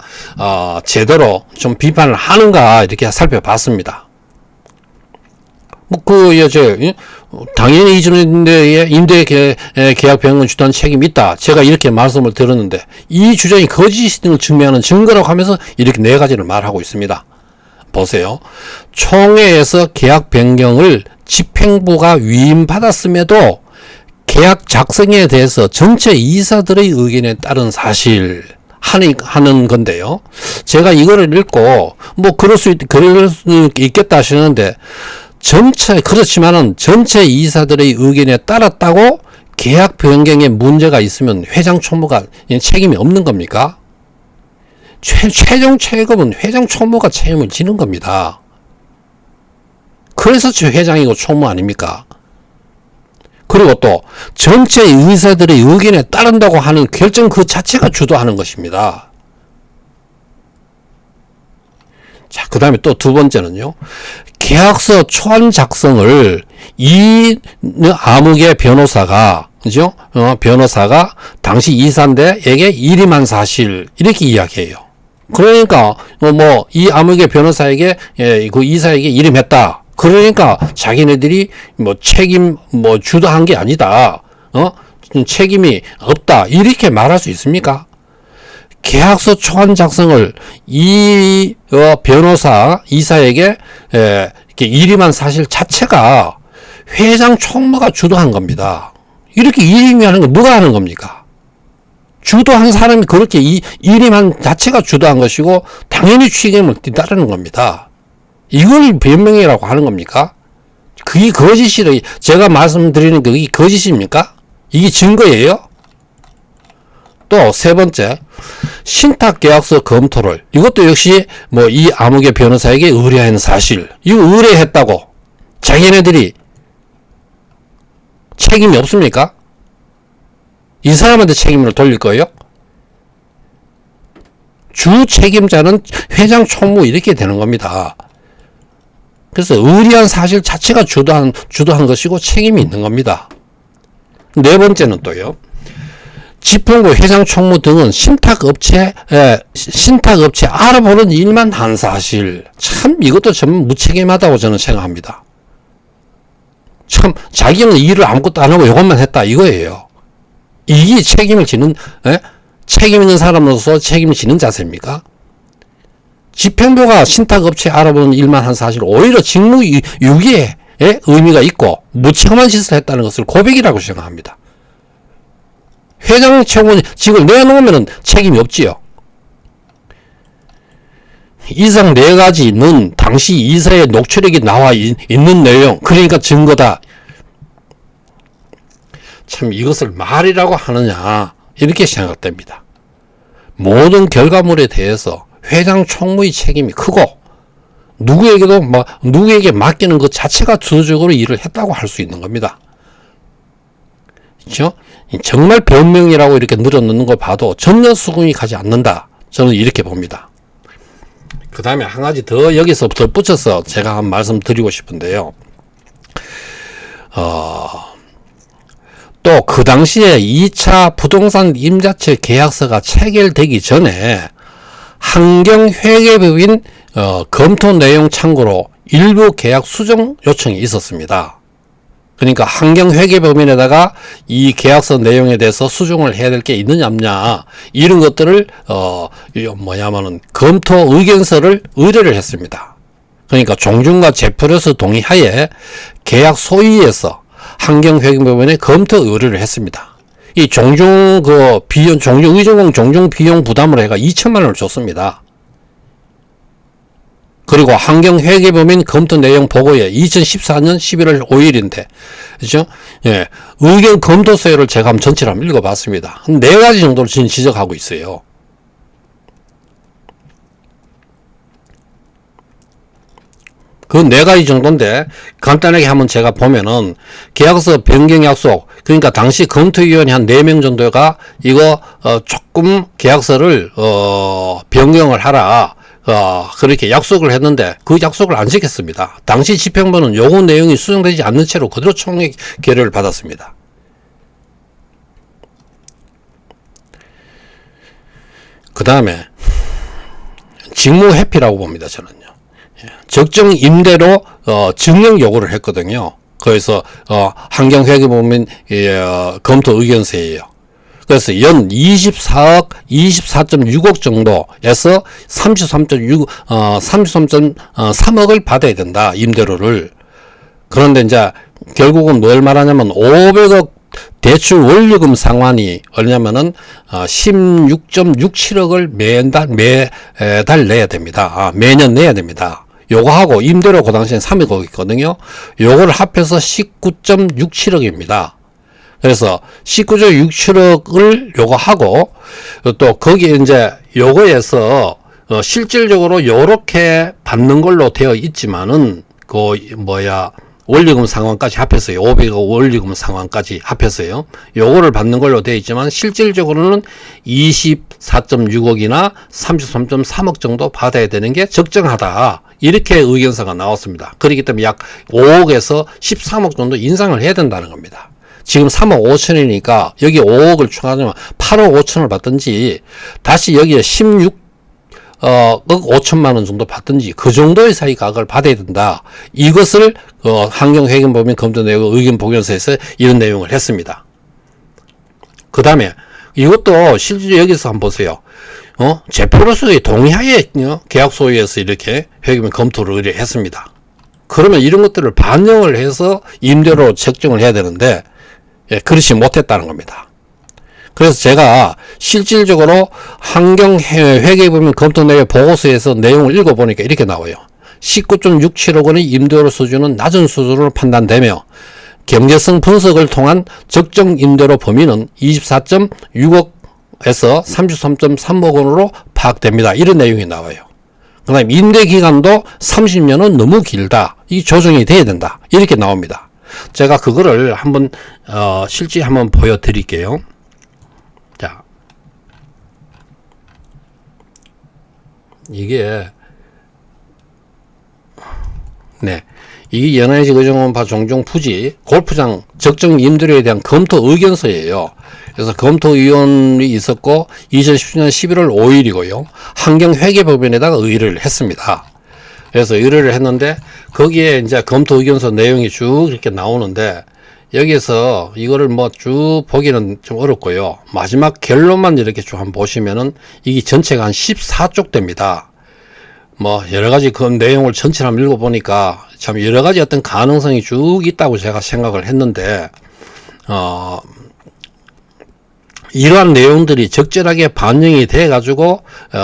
제대로 좀 비판을 하는가 이렇게 살펴봤습니다. 당연히 임대 계약 변경을 주도한 책임이 있다. 제가 이렇게 말씀을 드렸는데, 이 주장이 거짓을 증명하는 증거라고 하면서 이렇게 네 가지를 말하고 있습니다. 보세요. 총회에서 계약 변경을 집행부가 위임받았음에도 계약 작성에 대해서 전체 이사들의 의견에 따른 사실 하는 건데요. 제가 이거를 읽고 그럴 수 있겠다 하시는데, 그렇지만은 전체 이사들의 의견에 따랐다고 계약 변경에 문제가 있으면 회장 총무가 책임이 없는 겁니까? 최종 책임은 회장 총무가 책임을 지는 겁니다. 그래서 회장이고 총무 아닙니까? 그리고 또 전체 의사들의 의견에 따른다고 하는 결정 그 자체가 주도하는 것입니다. 자, 그 다음에 또 두 번째는요. 계약서 초안 작성을 이 아무개 변호사가, 그죠? 변호사가 당시 이사인데에게 일임한 사실, 이렇게 이야기해요. 그러니까, 이 아무개 변호사에게, 그 이사에게 일임했다. 그러니까 자기네들이 주도한 게 아니다. 책임이 없다. 이렇게 말할 수 있습니까? 계약서 초안 작성을 이 변호사 이사에게 이렇게 일임한 사실 자체가 회장 총무가 주도한 겁니다. 이렇게 일임이 하는 건 누가 하는 겁니까? 주도한 사람이 그렇게 일임한 자체가 주도한 것이고 당연히 책임을 따르는 겁니다. 이걸 변명이라고 하는 겁니까? 그게 거짓이래. 제가 말씀드리는 그게 거짓입니까? 이게 증거예요? 또 세 번째, 신탁계약서 검토를, 이것도 역시 이 아무개 변호사에게 의뢰한 사실, 이거 의뢰했다고 자기네들이 책임이 없습니까? 이 사람한테 책임을 돌릴 거예요? 주 책임자는 회장 총무 이렇게 되는 겁니다. 그래서 의뢰한 사실 자체가 주도한 것이고 책임이 있는 겁니다. 네 번째는 또요. 집행부 회장 총무 등은 신탁업체 알아보는 일만 한 사실. 참 이것도 참 무책임하다고 저는 생각합니다. 참 자기는 일을 아무것도 안 하고 이것만 했다 이거예요. 이게 책임 있는 사람으로서 책임을 지는 자세입니까? 집행부가 신탁업체 알아보는 일만 한 사실, 오히려 직무유기에 의미가 있고 무책임한 짓을 했다는 것을 고백이라고 생각합니다. 회장 책임을 내놓으면 책임이 없지요. 이상 네 가지는 당시 이사의 녹취록이 나와 있는 내용, 그러니까 증거다. 참 이것을 말이라고 하느냐 이렇게 생각됩니다. 모든 결과물에 대해서 회장 총무의 책임이 크고 누구에게 맡기는 것 자체가 주도적으로 일을 했다고 할 수 있는 겁니다. 그렇죠? 정말 변명이라고 이렇게 늘어놓는 걸 봐도 전혀 수긍이 가지 않는다. 저는 이렇게 봅니다. 그 다음에 한 가지 더 여기서 덧붙여서 제가 한 말씀 드리고 싶은데요. 또 그 당시에 2차 부동산 임자체 계약서가 체결되기 전에 환경회계법인 검토 내용 참고로 일부 계약 수정 요청이 있었습니다. 그러니까 환경회계법인에다가 이 계약서 내용에 대해서 수정을 해야 될 게 있느냐 없냐 이런 것들을 검토 의견서를 의뢰를 했습니다. 그러니까 종중과 제프로스 동의하에 계약 소위에서 환경회계법인에 검토 의뢰를 했습니다. 이 종중 의정공 종중 비용 부담으로 해가 2천만 원을 줬습니다. 그리고 환경회계법인 검토 내용 보고에 2014년 11월 5일인데, 그죠? 예. 의견 검토서열을 제가 한번 전체를 한번 읽어봤습니다. 한 4가지 정도를 지금 지적하고 있어요. 그 4가지 정도인데, 간단하게 한번 제가 보면은, 계약서 변경 약속, 그러니까 당시 검토위원이 한 4명 정도가 이거, 조금 계약서를, 변경을 하라. 그렇게 약속을 했는데, 그 약속을 안 지켰습니다. 당시 집행부는 요구 내용이 수정되지 않는 채로 그대로 총액 결의를 받았습니다. 그 다음에, 직무 회피라고 봅니다, 저는요. 적정 임대로 증명 요구를 했거든요. 그래서 환경회계법인 검토 의견서예요. 그래서 연 24억 24.6억 정도에서 33.3억을 받아야 된다, 임대료를. 그런데 이제 결국은 뭘 말하냐면 500억 대출 원리금 상환이 얼냐면은 16.67억을 매달 내야 됩니다. 매년 내야 됩니다. 요거하고 임대료 그 당시엔 3억 있거든요. 요거를 합해서 19.67억입니다. 그래서 19.67억을 요거하고 또 거기에 이제 요거에서 실질적으로 요렇게 받는 걸로 되어 있지만은 원리금 상환까지 합해서요. 500억 원리금 상환까지 합해서요. 요거를 받는 걸로 되어 있지만 실질적으로는 24.6억이나 33.3억 정도 받아야 되는 게 적정하다. 이렇게 의견서가 나왔습니다. 그렇기 때문에 약 5억에서 13억 정도 인상을 해야 된다는 겁니다. 지금 3억 5천이니까 여기 5억을 추가하면 8억 5천을 받든지 다시 여기에 16억 5천만 원 정도 받든지 그 정도의 사이 가격을 받아야 된다. 이것을 환경회계법인 검토 내용 의견 보견서에서 이런 내용을 했습니다. 그 다음에 이것도 실제 여기서 한번 보세요. 제표로서의 동의하에 계약 소유에서 이렇게 회계법인 검토를 의뢰했습니다. 그러면 이런 것들을 반영을 해서 임대로 책정을 해야 되는데 그렇지 못했다는 겁니다. 그래서 제가 실질적으로 환경회계법인 검토 내용 보고서에서 내용을 읽어보니까 이렇게 나와요. 19.67억 원의 임대료 수준은 낮은 수준으로 판단되며 경제성 분석을 통한 적정 임대료 범위는 24.6억에서 33.3억 원으로 파악됩니다. 이런 내용이 나와요. 그 다음에 임대기간도 30년은 너무 길다. 이 조정이 돼야 된다. 이렇게 나옵니다. 제가 그거를 한번 실제 한번 보여드릴게요. 자, 이게 이게 연안시 의정원파 종종 부지 골프장 적정 임대료에 대한 검토 의견서예요. 그래서 검토위원이 있었고 2017년 11월 5일이고요. 환경회계법인에다가 의뢰를 했습니다. 그래서 의뢰를 했는데 거기에 이제 검토 의견서 내용이 쭉 이렇게 나오는데 여기서 이거를 뭐 쭉 보기는 좀 어렵고요. 마지막 결론만 이렇게 쭉 한번 보시면은 이게 전체가 한 14쪽 됩니다. 뭐 여러 가지 그 내용을 전체를 한번 읽어보니까 참 여러 가지 어떤 가능성이 쭉 있다고 제가 생각을 했는데 이러한 내용들이 적절하게 반영이 돼 가지고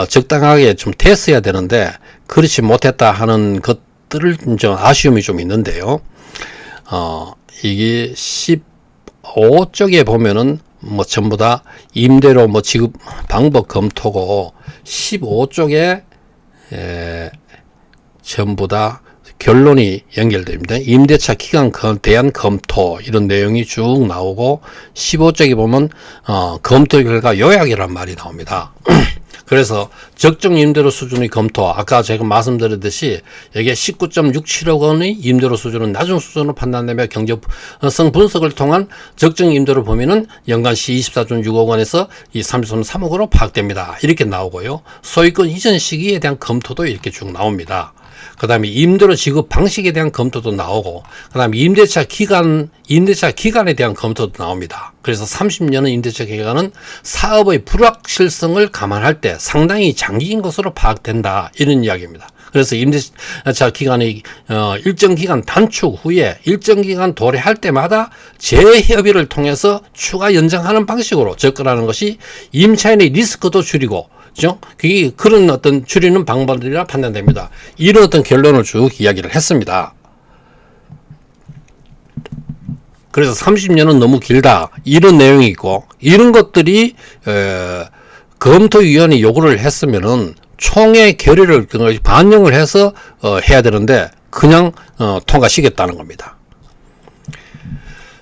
적당하게 좀 됐어야 되는데 그렇지 못했다 하는 것들을 좀 아쉬움이 좀 있는데요. 이게 15쪽에 보면은 뭐 전부 다 임대료 뭐 지급 방법 검토고 15쪽에 전부 다 결론이 연결됩니다. 임대차 기간 대한 검토 이런 내용이 쭉 나오고 15쪽에 보면 검토 결과 요약이란 말이 나옵니다. 그래서 적정 임대료 수준의 검토, 아까 제가 말씀드렸듯이 여기에 19.67억 원의 임대료 수준은 낮은 수준으로 판단되며 경제성 분석을 통한 적정 임대료 범위는 연간시 24.6억 원에서 이 33.3억으로 파악됩니다. 이렇게 나오고요. 소유권 이전 시기에 대한 검토도 이렇게 쭉 나옵니다. 그 다음에 임대료 지급 방식에 대한 검토도 나오고, 그 다음에 임대차 기간에 대한 검토도 나옵니다. 그래서 30년의 임대차 기간은 사업의 불확실성을 감안할 때 상당히 장기인 것으로 파악된다. 이런 이야기입니다. 그래서 임대차 기간이 일정 기간 단축 후에 일정 기간 도래할 때마다 재협의를 통해서 추가 연장하는 방식으로 접근하는 것이 임차인의 리스크도 줄이고 그죠? 그게 그런 어떤 줄이는 방법이라 판단됩니다. 이런 어떤 결론을 쭉 이야기를 했습니다. 그래서 30년은 너무 길다. 이런 내용이 있고, 이런 것들이, 검토위원회 요구를 했으면은 총회 결의를 반영을 해서, 해야 되는데, 그냥, 통과시켰다는 겁니다.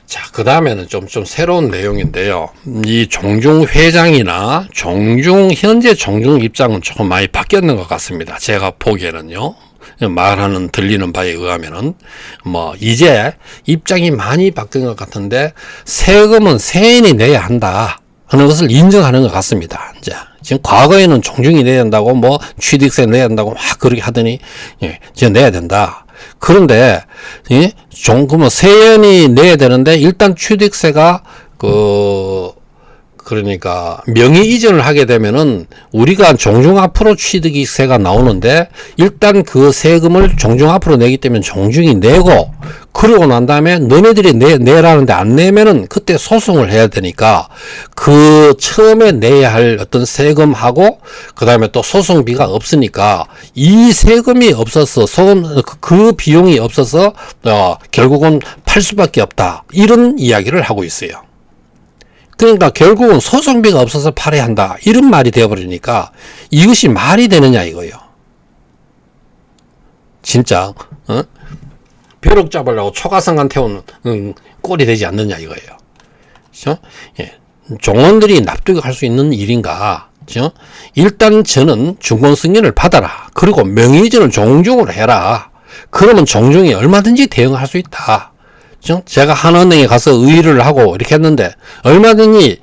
자, 그 다음에는 좀 새로운 내용인데요. 이 종중 회장이나 현재 종중 입장은 조금 많이 바뀌었는 것 같습니다. 제가 보기에는요. 말하는 들리는 바에 의하면은 이제 입장이 많이 바뀐 것 같은데 세금은 세인이 내야 한다 하는 것을 인정하는 것 같습니다. 이제 지금 과거에는 종중이 내야 된다고 취득세 내야 된다고 막 그렇게 하더니 이제 내야 된다. 그런데 그러면 세인이 내야 되는데 일단 취득세가 그러니까 명의 이전을 하게 되면은 우리가 종중 앞으로 취득세가 나오는데 일단 그 세금을 종중 앞으로 내기 때문에 종중이 내고 그러고 난 다음에 너네들이 내라는데 안 내면은 그때 소송을 해야 되니까 그 처음에 내야 할 어떤 세금하고 그 다음에 또 소송비가 없으니까 이 세금이 없어서 그 비용이 없어서 결국은 팔 수밖에 없다 이런 이야기를 하고 있어요. 그러니까 결국은 소송비가 없어서 팔아야 한다 이런 말이 되어버리니까 이것이 말이 되느냐 이거예요. 진짜 벼룩 잡으려고 초가상관 태우는 꼴이 되지 않느냐 이거예요. 그렇죠? 예. 종원들이 납득할 수 있는 일인가? 그렇죠? 일단 저는 중권 승인을 받아라. 그리고 명의이전을 종중으로 해라. 그러면 종중이 얼마든지 대응할 수 있다. 제가 한은행에 가서 의의를 하고 이렇게 했는데 얼마든지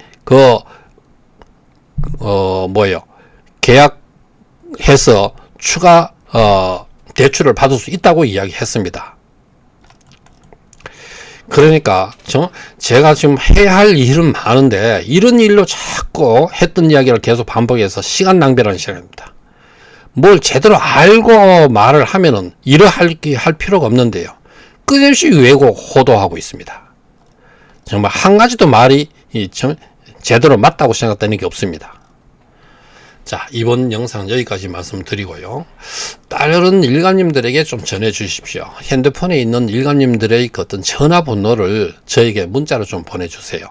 계약해서 추가 대출을 받을 수 있다고 이야기했습니다. 그러니까 제가 지금 해야 할 일은 많은데 이런 일로 자꾸 했던 이야기를 계속 반복해서 시간 낭비라는 시간입니다. 뭘 제대로 알고 말을 하면은 이러할 필요가 없는데요. 끊임없이 왜곡 호도하고 있습니다. 정말 한 가지도 말이 제대로 맞다고 생각되는 게 없습니다. 자, 이번 영상 여기까지 말씀드리고요. 다른 일가님들에게 좀 전해 주십시오. 핸드폰에 있는 일가님들의 어떤 전화번호를 저에게 문자로 좀 보내주세요.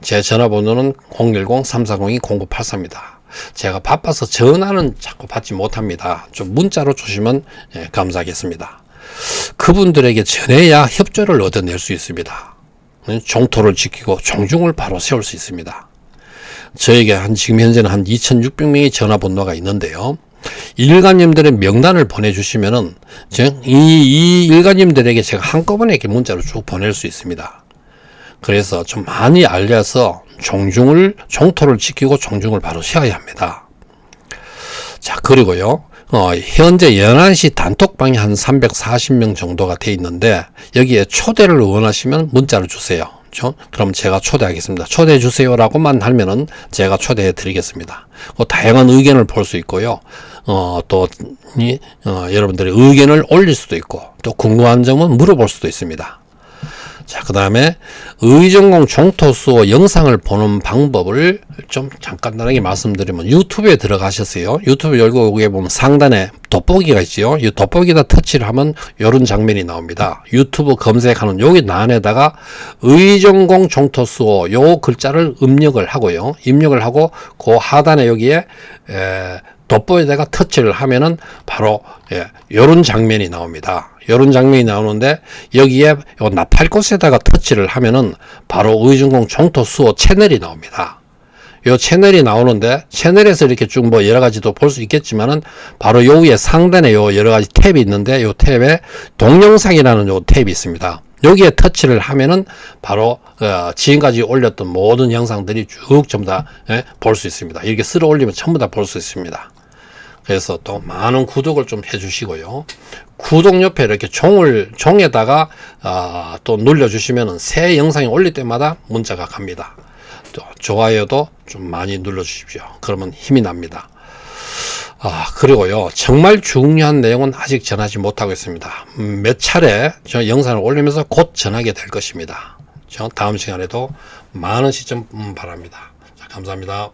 제 전화번호는 010-340-0984입니다. 제가 바빠서 전화는 자꾸 받지 못합니다. 좀 문자로 주시면 감사하겠습니다. 그분들에게 전해야 협조를 얻어낼 수 있습니다. 종토를 지키고 종중을 바로 세울 수 있습니다. 저에게 지금 현재는 한 2,600명의 전화번호가 있는데요. 일가님들의 명단을 보내주시면은 이 일가님들에게 제가 한꺼번에 이렇게 문자로 쭉 보낼 수 있습니다. 그래서 좀 많이 알려서 종토를 지키고 종중을 바로 세워야 합니다. 자, 그리고요. 현재 연안시 단톡방이 한 340명 정도가 돼 있는데 여기에 초대를 원하시면 문자를 주세요. 그럼 제가 초대하겠습니다. 초대해 주세요라고만 하면은 제가 초대해 드리겠습니다. 다양한 의견을 볼 수 있고요. 여러분들의 의견을 올릴 수도 있고 또 궁금한 점은 물어볼 수도 있습니다. 자, 그 다음에 의전공 종토수호 영상을 보는 방법을 좀 간단하게 말씀드리면 유튜브에 들어가셨어요. 유튜브 열고 오게 보면 상단에 돋보기가 있죠. 이 돋보기에다 터치를 하면 이런 장면이 나옵니다. 유튜브 검색하는 여기 난에다가 의전공 종토수호 요 글자를 입력을 하고요. 입력을 하고 그 하단에 여기에 돋보기에다가 터치를 하면은 바로 요런 장면이 나옵니다. 요런 장면이 나오는데 여기에 요 나팔 곳에다가 터치를 하면은 바로 의전공 종토수호 채널이 나옵니다. 요 채널이 나오는데 채널에서 이렇게 쭉 여러 가지도 볼 수 있겠지만은 바로 요 위에 상단에 요 여러 가지 탭이 있는데 요 탭에 동영상이라는 요 탭이 있습니다. 여기에 터치를 하면은 바로 지금까지 올렸던 모든 영상들이 쭉 전부 다 볼 수 있습니다. 이렇게 쓸어 올리면 전부 다 볼 수 있습니다. 그래서 또 많은 구독을 좀 해주시고요. 구독 옆에 이렇게 종에다가 또 눌러주시면은 새 영상이 올릴 때마다 문자가 갑니다. 또 좋아요도 좀 많이 눌러주십시오. 그러면 힘이 납니다. 그리고요, 정말 중요한 내용은 아직 전하지 못하고 있습니다. 몇 차례 저 영상을 올리면서 곧 전하게 될 것입니다. 다음 시간에도 많은 시청 바랍니다. 자, 감사합니다.